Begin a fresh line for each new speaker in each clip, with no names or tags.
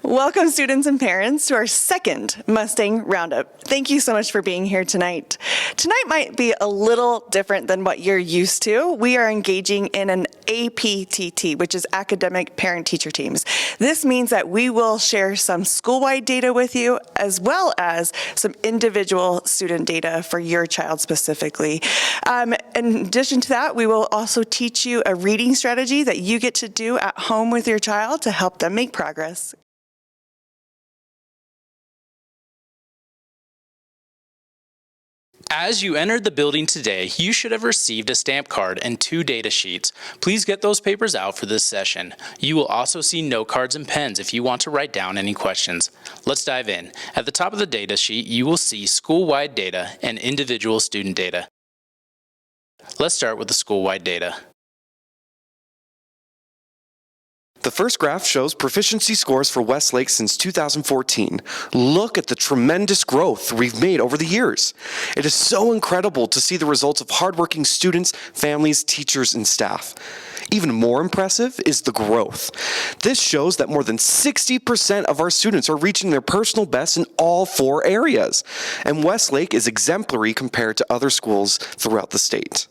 Welcome, students and parents, to our second Mustang Roundup. Thank you so much for being here tonight. Tonight might be a little different than what you're used to. We are engaging in an APTT, which is Academic Parent-Teacher Teams. This means that we will share some school-wide data with you, as well as some individual student data for your child specifically. In addition to that, we will also teach you a reading strategy that you get to do at home with your child to help them make progress.
As you entered the building today, you should have received a stamp card and 2 data sheets. Please get those papers out for this session. You will also see note cards and pens if you want to write down any questions. Let's dive in. At the top of the data sheet, you will see school-wide data and individual student data. Let's start with the school-wide data.
The first graph shows proficiency scores for Westlake since 2014. Look at the tremendous growth we've made over the years. It is so incredible to see the results of hardworking students, families, teachers, and staff. Even more impressive is the growth. This shows that more than 60% of our students are reaching their personal best in all 4 areas. And Westlake is exemplary compared to other schools throughout the state.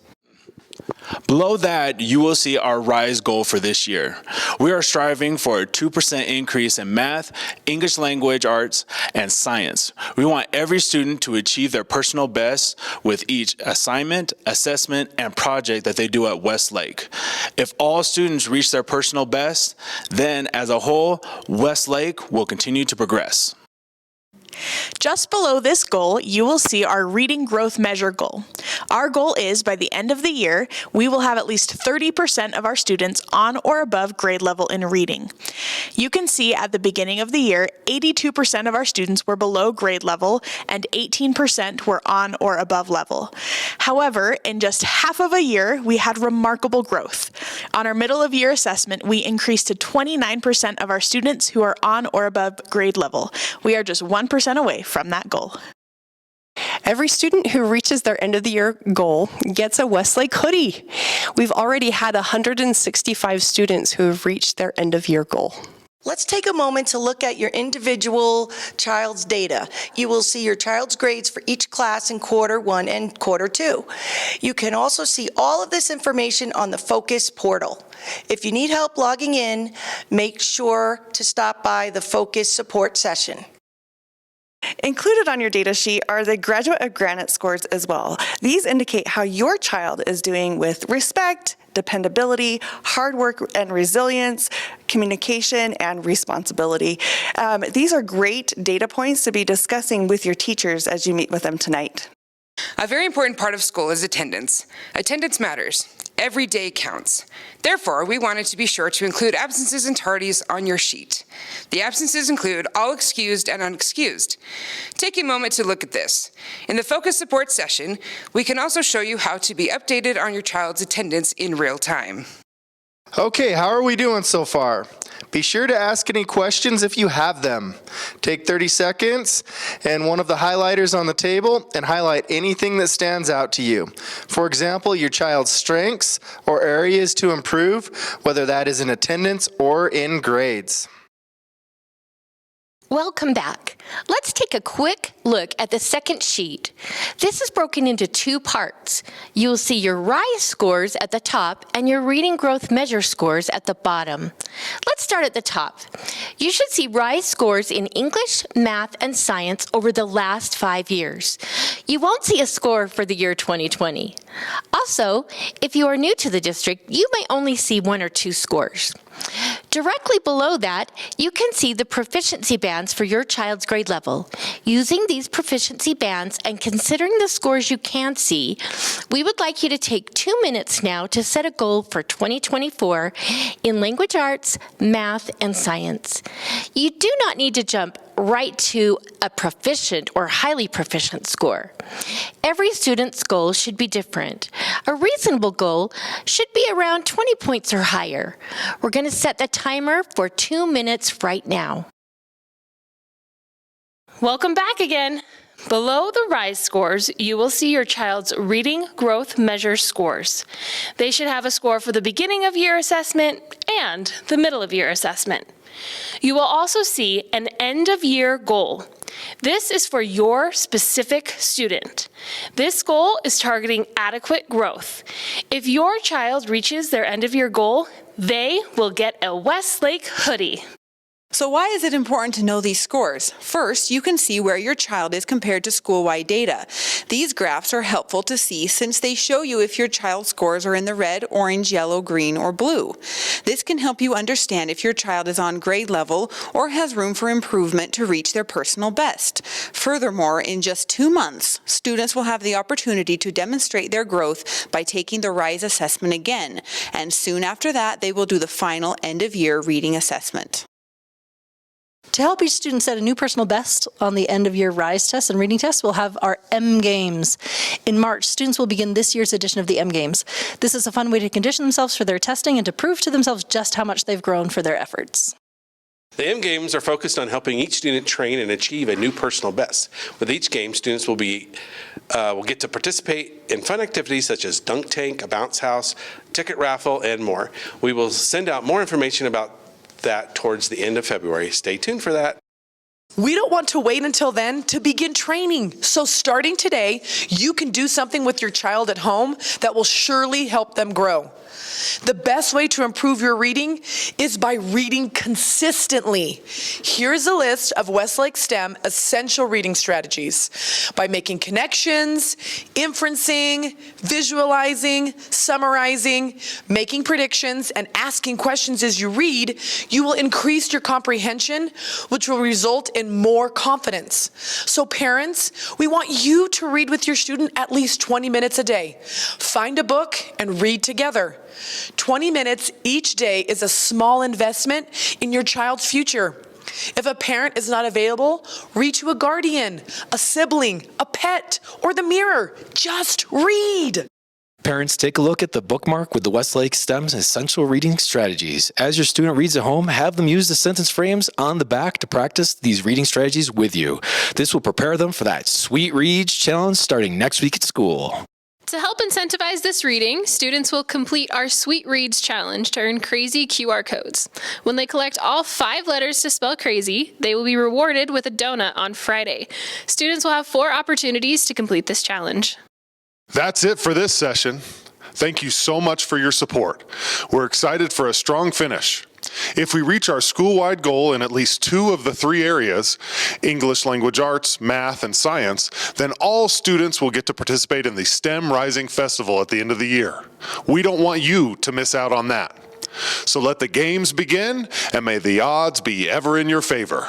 Below that, you will see our RISE goal for this year. We are striving for a 2% increase in math, English language arts, and science. We want every student to achieve their personal best with each assignment, assessment, and project that they do at Westlake. If all students reach their personal best, then as a whole, Westlake will continue to progress.
Just below this goal, you will see our reading growth measure goal. Our goal is by the end of the year, we will have at least 30% of our students on or above grade level in reading. You can see at the beginning of the year, 82% of our students were below grade level and 18% were on or above level. However, in just half of a year, we had remarkable growth. On our middle of year assessment, we increased to 29% of our students who are on or above grade level. We are just 1% away from that goal.
Every student who reaches their end of the year goal gets a Westlake hoodie. We've already had 165 students who have reached their end of year goal.
Let's take a moment to look at your individual child's data. You will see your child's grades for each class in quarter 1 and quarter 2. You can also see all of this information on the Focus portal. If you need help logging in, make sure to stop by the Focus support session.
Included on your data sheet are the Graduate of Granite scores as well. These indicate how your child is doing with respect, dependability, hard work and resilience, communication, and responsibility. These are great data points to be discussing with your teachers as you meet with them tonight.
A very important part of school is attendance. Attendance matters. Every day counts. Therefore, we wanted to be sure to include absences and tardies on your sheet. The absences include all excused and unexcused. Take a moment to look at this. In the Focus Support session, we can also show you how to be updated on your child's attendance in real time.
Okay, how are we doing so far? Be sure to ask any questions if you have them. Take 30 seconds and one of the highlighters on the table and highlight anything that stands out to you. For example, your child's strengths or areas to improve, whether that is in attendance or in grades.
Welcome back. Let's take a quick look at the second sheet. This is broken into 2 parts. You'll see your RISE scores at the top and your reading growth measure scores at the bottom. Let's start at the top. You should see RISE scores in English, math, and science over the last 5 years. You won't see a score for the year 2020. Also, if you are new to the district, you may only see 1 or 2 scores. Directly below that, you can see the proficiency bands for your child's grade level. Using these proficiency bands and considering the scores you can see, we would like you to take 2 minutes now to set a goal for 2024 in language arts, math, and science. You do not need to jump right to a proficient or highly proficient score. Every student's goal should be different. A reasonable goal should be around 20 points or higher. We're going to set the timer for 2 minutes right now.
Welcome back again.
Below the RISE scores, you will see your child's reading growth measure scores. They should have a score for the beginning of year assessment and the middle of year assessment. You will also see an end of year goal. This is for your specific student. This goal is targeting adequate growth. If your child reaches their end of year goal, they will get a Westlake hoodie.
So why is it important to know these scores? First, you can see where your child is compared to school-wide data. These graphs are helpful to see since they show you if your child's scores are in the red, orange, yellow, green, or blue. This can help you understand if your child is on grade level or has room for improvement to reach their personal best. Furthermore, in just 2 months, students will have the opportunity to demonstrate their growth by taking the RISE assessment again, and soon after that, they will do the final end-of-year reading assessment.
To help each student set a new personal best on the end-of-year RISE test and reading test, we'll have our M Games. In March, students will begin this year's edition of the M Games. This is a fun way to condition themselves for their testing and to prove to themselves just how much they've grown for their efforts.
The M Games are focused on helping each student train and achieve a new personal best. With each game, students will get to participate in fun activities such as dunk tank, a bounce house, ticket raffle, and more. We will send out more information about that towards the end of February. Stay tuned for that.
We don't want to wait until then to begin training. So starting today, you can do something with your child at home that will surely help them grow. The best way to improve your reading is by reading consistently. Here's a list of Westlake STEM essential reading strategies. By making connections, inferencing, visualizing, summarizing, making predictions, and asking questions as you read, you will increase your comprehension, which will result in more confidence. So parents, we want you to read with your student at least 20 minutes a day. Find a book and read together. 20 minutes each day is a small investment in your child's future. If a parent is not available, reach to a guardian, a sibling, a pet, or the mirror. Just read.
Parents, take a look at the bookmark with the Westlake STEM's essential reading strategies. As your student reads at home, have them use the sentence frames on the back to practice these reading strategies with you. This will prepare them for that Sweet Reads challenge starting next week at school.
To help incentivize this reading, students will complete our Sweet Reads challenge to earn crazy QR codes. When they collect all 5 letters to spell crazy, they will be rewarded with a donut on Friday. Students will have 4 opportunities to complete this challenge.
That's it for this session. Thank you so much for your support. We're excited for a strong finish. If we reach our school-wide goal in at least 2 of the 3 areas, English, language arts, math, and science, then all students will get to participate in the STEM Rising Festival at the end of the year. We don't want you to miss out on that. So let the games begin, and may the odds be ever in your favor.